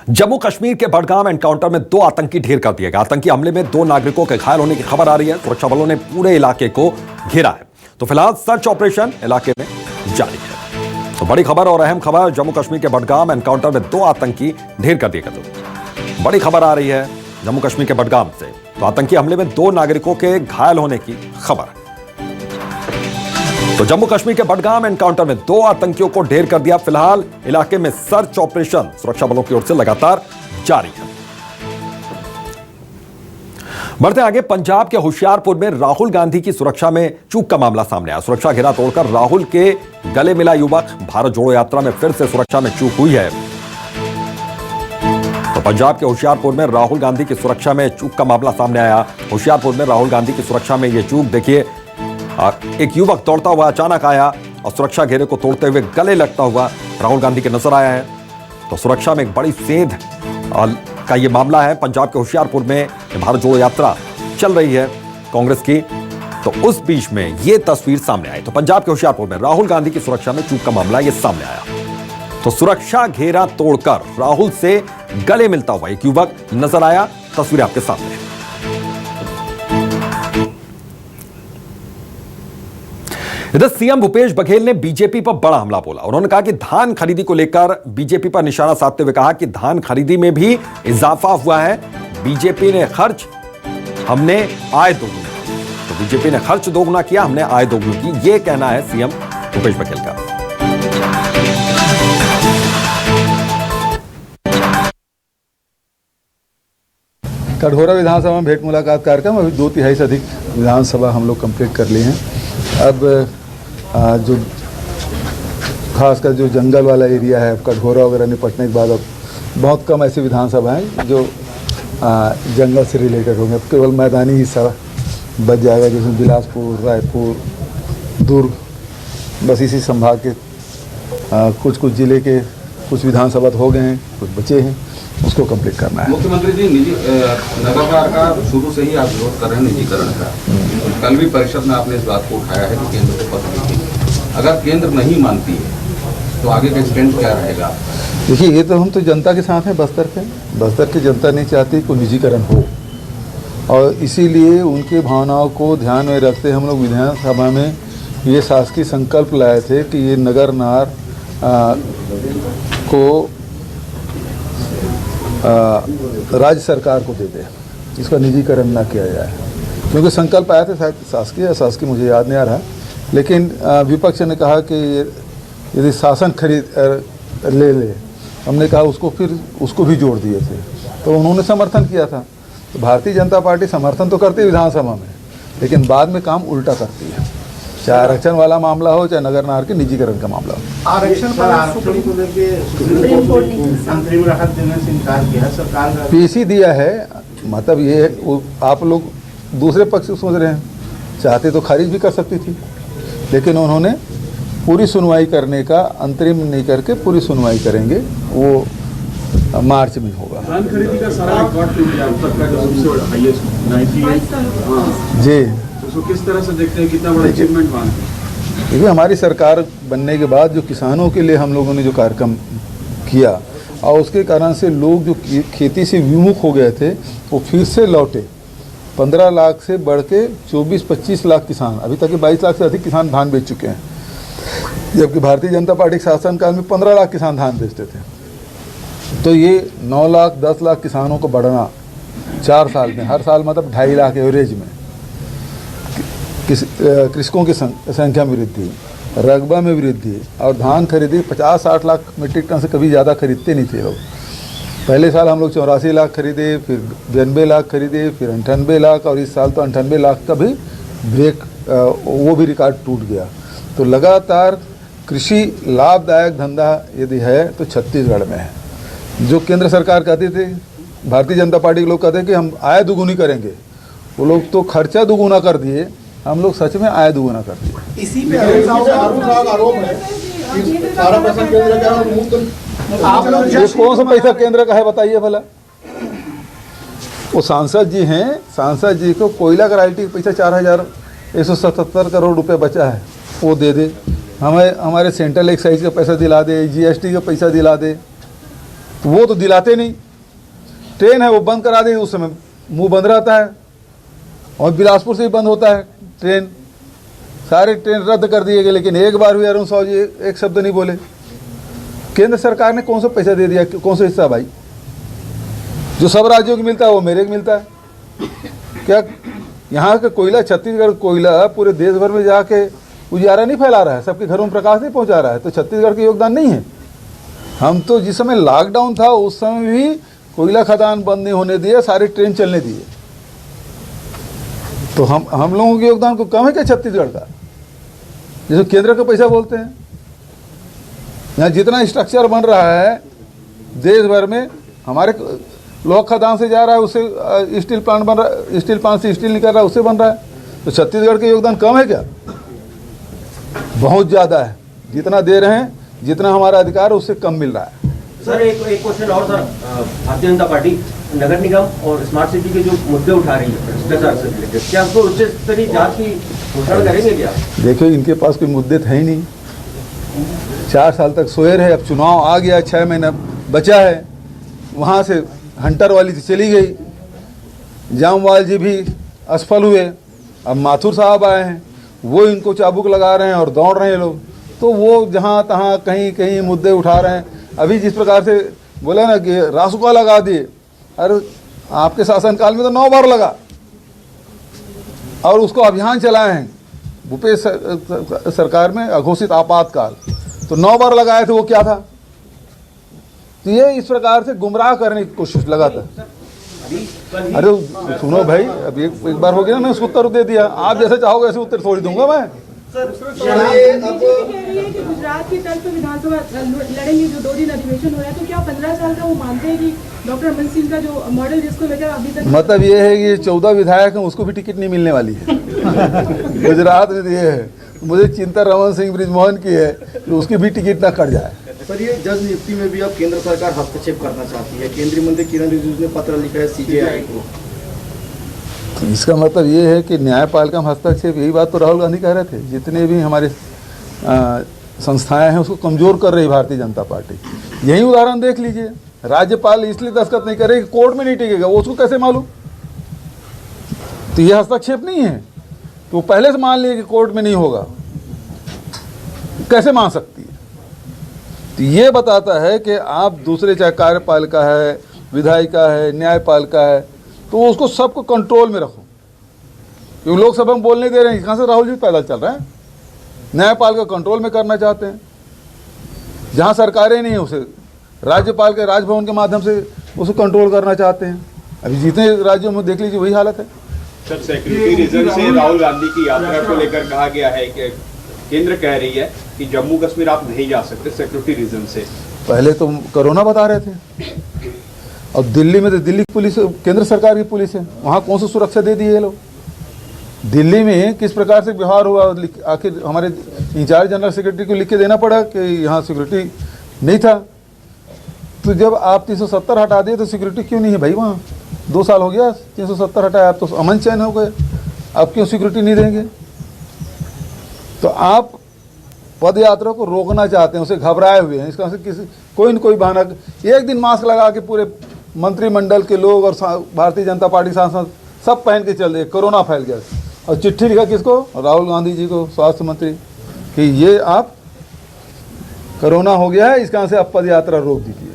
जम्मू कश्मीर के बडगाम एनकाउंटर में 2 आतंकी ढेर कर दिए गए। आतंकी हमले में 2 नागरिकों के घायल होने की खबर आ रही है। सुरक्षा बलों ने पूरे इलाके को घेरा है। तो फिलहाल सर्च ऑपरेशन इलाके में जारी है। तो बड़ी खबर और अहम खबर, जम्मू कश्मीर के बडगाम एनकाउंटर में 2 आतंकी ढेर कर दिए गए। तो बड़ी खबर आ रही है जम्मू कश्मीर के बडगाम से। तो आतंकी हमले में 2 नागरिकों के घायल होने की खबर। तो जम्मू कश्मीर के बडगाम एनकाउंटर में 2 आतंकियों को ढेर कर दिया। फिलहाल इलाके में सर्च ऑपरेशन सुरक्षा बलों की ओर से लगातार जारी है। बढ़ते आगे, पंजाब के होशियारपुर में राहुल गांधी की सुरक्षा में चूक का मामला सामने आया। सुरक्षा घेरा तोड़कर राहुल के गले मिला युवक। भारत जोड़ो यात्रा में फिर से सुरक्षा में चूक हुई है। तो पंजाब के होशियारपुर में राहुल गांधी की सुरक्षा में चूक का मामला सामने आया। होशियारपुर में राहुल गांधी की सुरक्षा में यह चूक देखिए, एक युवक दौड़ता हुआ अचानक आया और सुरक्षा घेरे को तोड़ते हुए गले लगता हुआ राहुल गांधी के नजर आया है। तो सुरक्षा में एक बड़ी सेंध का यह मामला है। पंजाब के होशियारपुर में भारत जोड़ो यात्रा चल रही है कांग्रेस की। तो उस बीच में यह तस्वीर सामने आई। तो पंजाब के होशियारपुर में राहुल गांधी की सुरक्षा में चूक का मामला यह सामने आया। तो सुरक्षा घेरा तोड़कर राहुल से गले मिलता हुआ एक युवक नजर आया। तस्वीर आपके सामने है। इधर सीएम भूपेश बघेल ने बीजेपी पर बड़ा हमला बोला। उन्होंने कहा कि धान खरीदी को लेकर बीजेपी पर निशाना साधते हुए कहा कि धान खरीदी में भी इजाफा हुआ है। बीजेपी ने खर्च, हमने आय दोगुनी। तो बीजेपी ने खर्च दोगुना किया, हमने आय दोगुनी की। यह कहना है सीएम भूपेश बघेल का। कटघोरा विधानसभा में भेंट मुलाकात कार्यक्रम अभी 2/3 से अधिक विधानसभा हम लोग कंप्लीट कर लिए हैं। अब जो खासकर जो जंगल वाला एरिया है, कटघोरा वगैरह निपटने के बाद अब बहुत कम ऐसी विधानसभा हैं जो जंगल से रिलेटेड होंगे। केवल मैदानी हिस्सा बच जाएगा, जिसमें बिलासपुर, रायपुर, दुर्ग, बस इसी संभाग के कुछ ज़िले के कुछ विधानसभा हो गए हैं, कुछ बचे हैं, उसको कंप्लीट करना है। मुख्यमंत्री जी, निजी नगर का शुरू से ही आप विरोध कर रहे हैं निजीकरण का। कल भी परिषद में आपने इस बात को उठाया है कि केंद्र को पत्र लिखी। अगर केंद्र नहीं मानती है तो आगे का स्टैंड क्या रहेगा? देखिए, ये तो हम तो जनता के साथ हैं। बस्तर की जनता नहीं चाहती कोई निजीकरण हो, और इसीलिए उनके भावनाओं को ध्यान में रखते हम लोग विधानसभा में ये शासकीय संकल्प लाए थे कि ये नगर नार को राज्य सरकार को दे दे, इसका निजीकरण ना किया जाए। क्योंकि संकल्प आया था शायद शासकीय मुझे याद नहीं आ रहा, लेकिन विपक्ष ने कहा कि यदि शासन खरीद ले, हमने कहा उसको भी जोड़ दिए थे, तो उन्होंने समर्थन किया था। तो भारतीय जनता पार्टी समर्थन तो करती है विधानसभा में, लेकिन बाद में काम उल्टा करती है। चाहे आरक्षण वाला मामला हो, चाहे नगर नार के निजीकरण का मामला हो। आरक्षण को लेके अंतरिम राहत देने से इनकार किया सरकार ने। पीसी दिया है, मतलब ये आप लोग दूसरे पक्ष से सोच रहे हैं, चाहते तो खारिज भी कर सकती थी, लेकिन उन्होंने पूरी सुनवाई करने का, अंतरिम नहीं करके पूरी सुनवाई करेंगे, वो मार्च में होगा। धान खरीदी का सारा रिकॉर्ड टूट गया, अब तक का जो सबसे हाईएस्ट 98 जी। तो किस तरह से देखते हैं, कितना बड़ा अचीवमेंट मान? देखिए, हमारी सरकार बनने के बाद जो किसानों के लिए हम लोगों ने जो कार्यक्रम किया, और उसके कारण से लोग जो खेती से विमुख हो गए थे वो फिर से लौटे। 15 लाख से बढ़ के 24-25 लाख किसान, अभी तक के 22 लाख से अधिक किसान धान बेच चुके हैं, जबकि भारतीय जनता पार्टी के शासनकाल में 15 लाख किसान धान बेचते थे। तो ये 9 लाख 10 लाख किसानों को बढ़ना 4 साल में, हर साल मतलब 2.5 लाख एवरेज में कृषकों की संख्या में वृद्धि, रकबा में वृद्धि, और धान खरीदी 50-60 लाख मीट्रिक टन से कभी ज़्यादा खरीदते नहीं थे लोग। पहले साल हम लोग 84 लाख खरीदे, फिर 92 लाख खरीदे, फिर 98 लाख, और इस साल तो 98 लाख का भी वो भी रिकॉर्ड टूट गया। तो लगातार कृषि लाभदायक धंधा यदि है तो छत्तीसगढ़ में है। जो केंद्र सरकार कहती थी, भारतीय जनता पार्टी के लोग कहते हैं कि हम आय दोगुनी करेंगे, वो लोग तो खर्चा दोगुना कर दिए, हम लोग सच में आय दोगुना कर दिए। इसी पे आरोप है कि सारा पैसा केंद्र का है। ये कौन सा पैसा केंद्र का है बताइए भला? वो सांसद जी हैं, सांसद जी को कोयला का रॉयल्टी का पैसा 4177 करोड़ रुपए बचा है, वो दे दे। हमें हमारे सेंट्रल एक्साइज का पैसा दिला दे, जीएसटी का पैसा दिला दे, तो वो तो दिलाते नहीं। ट्रेन है वो बंद करा दी, उस समय मुंह बंद रहता है, और बिलासपुर से ही बंद होता है ट्रेन। सारे ट्रेन रद्द कर दिए गए, लेकिन एक बार भी अरुण साहू जी एक शब्द नहीं बोले। केंद्र सरकार ने कौन सा पैसा दे दिया, कौन सा हिस्सा भाई? जो सब राज्यों को मिलता है वो मेरे को मिलता है क्या? यहाँ का कोयला, छत्तीसगढ़ कोयला पूरे देश भर में जाके उजियारा नहीं फैला रहा है, सबके घरों में प्रकाश नहीं पहुँचा रहा है, तो छत्तीसगढ़ का योगदान नहीं है? हम तो जिस समय लॉकडाउन था उस समय भी कोयला खदान बंद नहीं होने दिए, सारी ट्रेन चलने दिए। तो हम लोगों के योगदान को कम है क्या छत्तीसगढ़ का, जैसे केंद्र का पैसा बोलते हैं? यहाँ जितना स्ट्रक्चर बन रहा है देश भर में, हमारे लोहा खदान से जा रहा है, उससे स्टील प्लांट बन रहा है, स्टील प्लांट से स्टील निकल रहा है, उससे बन रहा है। तो छत्तीसगढ़ का योगदान कम है क्या? बहुत ज़्यादा है। जितना दे रहे हैं, जितना हमारा अधिकार है, उससे कम मिल रहा है। सर एक क्वेश्चन और सर, भारतीय जनता पार्टी नगर निगम और स्मार्ट सिटी के जो मुद्दे उठा रही है भ्रष्टाचार से रिलेटेड, क्या उसको उच्च स्तरीय जांच की घोषणा करेंगे क्या? देखिए इनके पास कोई मुद्दे थे ही नहीं, 4 साल तक सोए रहे। अब चुनाव आ गया, 6 महीना बचा है, वहाँ से हंटर वाली तो चली गई, जामवाल जी भी असफल हुए, अब माथुर साहब आए हैं, वो इनको चाबुक लगा रहे हैं और दौड़ रहे हैं लोग। तो वो जहाँ तहाँ कहीं कहीं मुद्दे उठा रहे हैं। अभी जिस प्रकार से बोला ना कि रासुका लगा दिए, अरे आपके शासनकाल में तो 9 बार लगा, और उसको अभियान चलाए हैं भूपेश सरकार में, अघोषित आपातकाल, तो 9 बार लगाए थे। वो क्या था? तो ये इस प्रकार से गुमराह करने की कोशिश लगा था। अरे सुनो भाई, अब एक बार हो गया ना, उसको उत्तर दे दिया। आप जैसे चाहोगे ऐसे उत्तर थोड़ी दूंगा मैं। गुजरात की तर्ज पर विधानसभा लड़ेंगे, जो 2 दिन अधिवेशन हो रहा है, तो क्या 15 साल का वो मानते हैं कि डॉक्टर रमन सिंह का जो मॉडल जिसको लेकर अभी तक, मतलब ये है कि 14 विधायक हैं, उसको भी टिकट नहीं मिलने वाली है। गुजरात में ये है, मुझे चिंता रमन सिंह बृजमोहन की है कि उसकी भी टिकट ना कट जाए। सर ये जज नियुक्ति में भी अब केंद्र सरकार हस्तक्षेप करना चाहती है। केंद्रीय मंत्री किरण रिजिजू ने पत्र लिखा है सीजेआई को। इसका मतलब ये है कि न्यायपालिका में हस्तक्षेप, यही बात तो राहुल गांधी कह रहे थे। जितने भी हमारे संस्थाएं हैं उसको कमज़ोर कर रही भारतीय जनता पार्टी। यही उदाहरण देख लीजिए, राज्यपाल इसलिए दस्तखत नहीं करेगी, कोर्ट में नहीं टिकेगा, वो उसको कैसे मालूम? तो ये हस्तक्षेप नहीं है, तो पहले से मान लिए कि कोर्ट में नहीं होगा, कैसे मान सकती है? तो ये बताता है कि आप दूसरे, चाहे कार्यपालिका है, विधायिका है, न्यायपालिका है, तो उसको सबको कंट्रोल में रखो। क्योंकि लोकसभा में बोलने दे रहे हैं, कहाँ से राहुल जी पैदल चल रहे हैं? न्यायपालिका कंट्रोल में करना चाहते हैं। जहाँ सरकारें नहीं है उसे राज्यपाल के राजभवन के माध्यम से उसको कंट्रोल करना चाहते हैं। अभी जितने राज्यों में देख लीजिए वही हालत है। सर सिक्योरिटी रीजन से राहुल गांधी की यात्रा को लेकर कहा गया है कि केंद्र कह रही है कि जम्मू कश्मीर आप नहीं जा सकते सिक्योरिटी रीजन से। पहले तो कोरोना बता रहे थे, और दिल्ली में तो दिल्ली पुलिस केंद्र सरकार की पुलिस है, वहाँ कौन सी सुरक्षा दे दी है लोग? दिल्ली में किस प्रकार से व्यवहार हुआ, आखिर हमारे इंचार्ज जनरल सेक्रेटरी को लिख के देना पड़ा कि यहाँ सिक्योरिटी नहीं था। तो जब आप 370 हटा दिए तो सिक्योरिटी क्यों नहीं है भाई वहाँ? 2 साल हो गया 370 हटाया, आप तो अमन चैन हो गए, आप क्यों सिक्योरिटी नहीं देंगे? तो आप पद यात्रा को रोकना चाहते हैं, उसे घबराए हुए हैं। इसका किसी कोई न कोई बहाना, एक दिन मास्क लगा के पूरे मंत्रिमंडल के लोग और भारतीय जनता पार्टी सांसद सब पहन के चल दिए, कोरोना फैल गया। और चिट्ठी लिखा किसको? राहुल गांधी जी को, स्वास्थ्य मंत्री, कि ये आप कोरोना हो गया है, इसका से आप पद यात्रा रोक दीजिए।